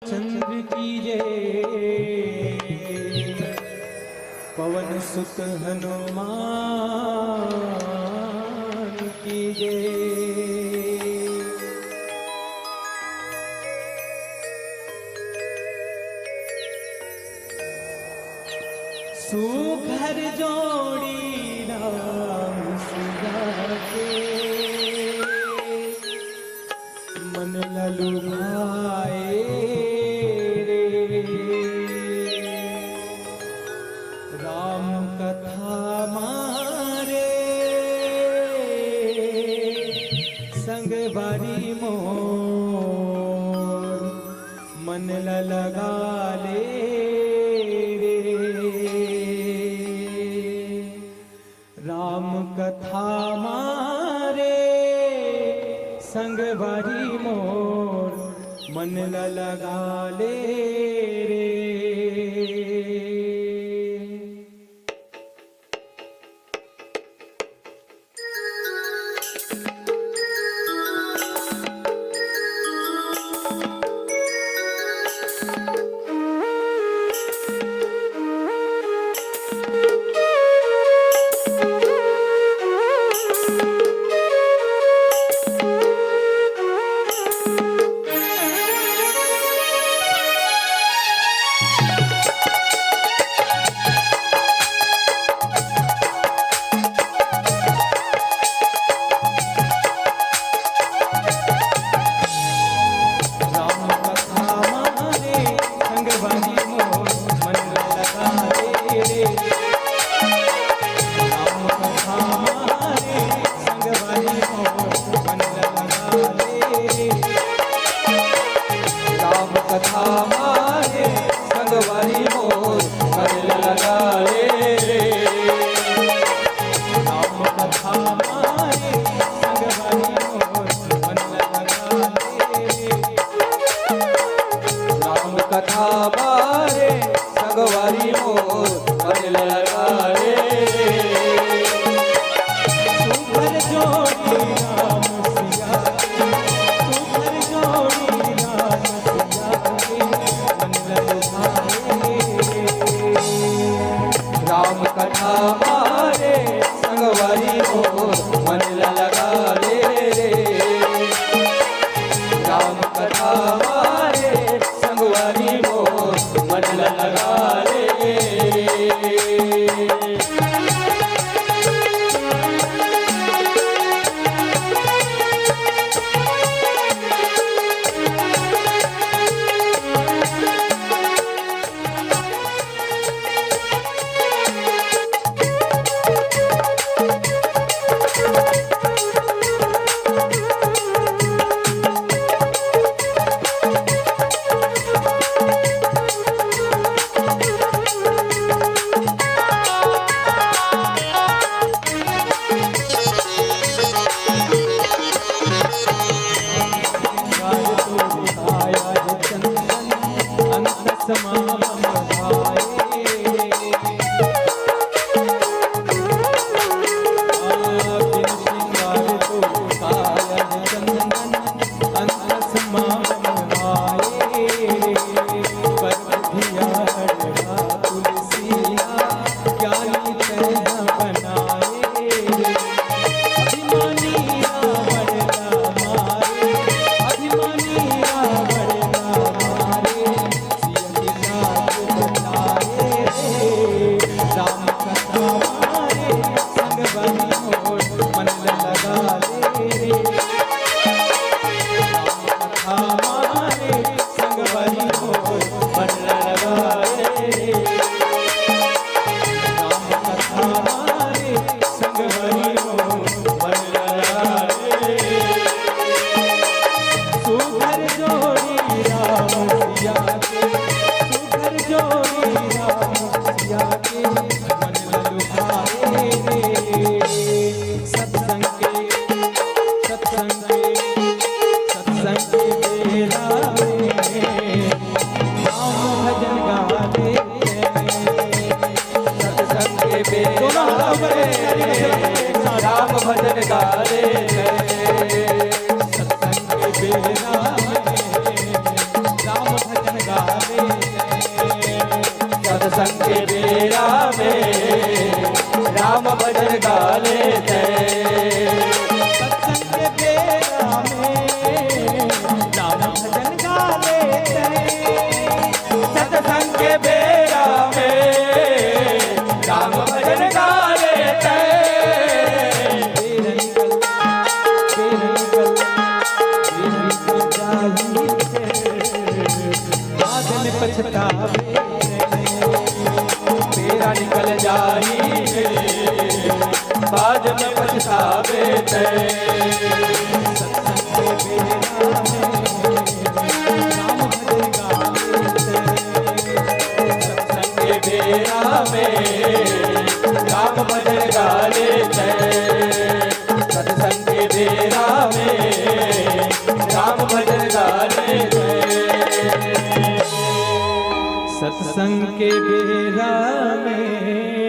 चंद्र की जय, पवन सुत हनुमान की जय। सुघर जोड़ी राम सीता के, मन ललुभाए राम कथा मारे संग बारी मोर, मन लगा ले राम कथा मारे संग बारी मोर, मन लगा ले रे। कथा मारे संगवारी मोर, मन लगा ले रे। राम कथा मारे संगवारी मोर, मन लगा ले रे। राम कथा मारे संगवारी मोर, मन लगा ले रे। सुघर जोड़ी राम सिया के, सुघर जोड़ी राम राम कथा मारे संगवारी मोर, मन लगा ले रे। राम कथा मारे संगवारी मोर, भजन गावे सत्संग के बेरा में राम भजन गा लेते सत्संग के बेरा में राम भजन गावे सत्संग के बेरा में राम भजन गा लेते पछतावे तेरा निकल जाई बाद में पछतावे ते सत्संग के बेरा में राम भजन गा लेते सत्संग के बेरा में राम भजन गा लेते सत्संग के बेरा में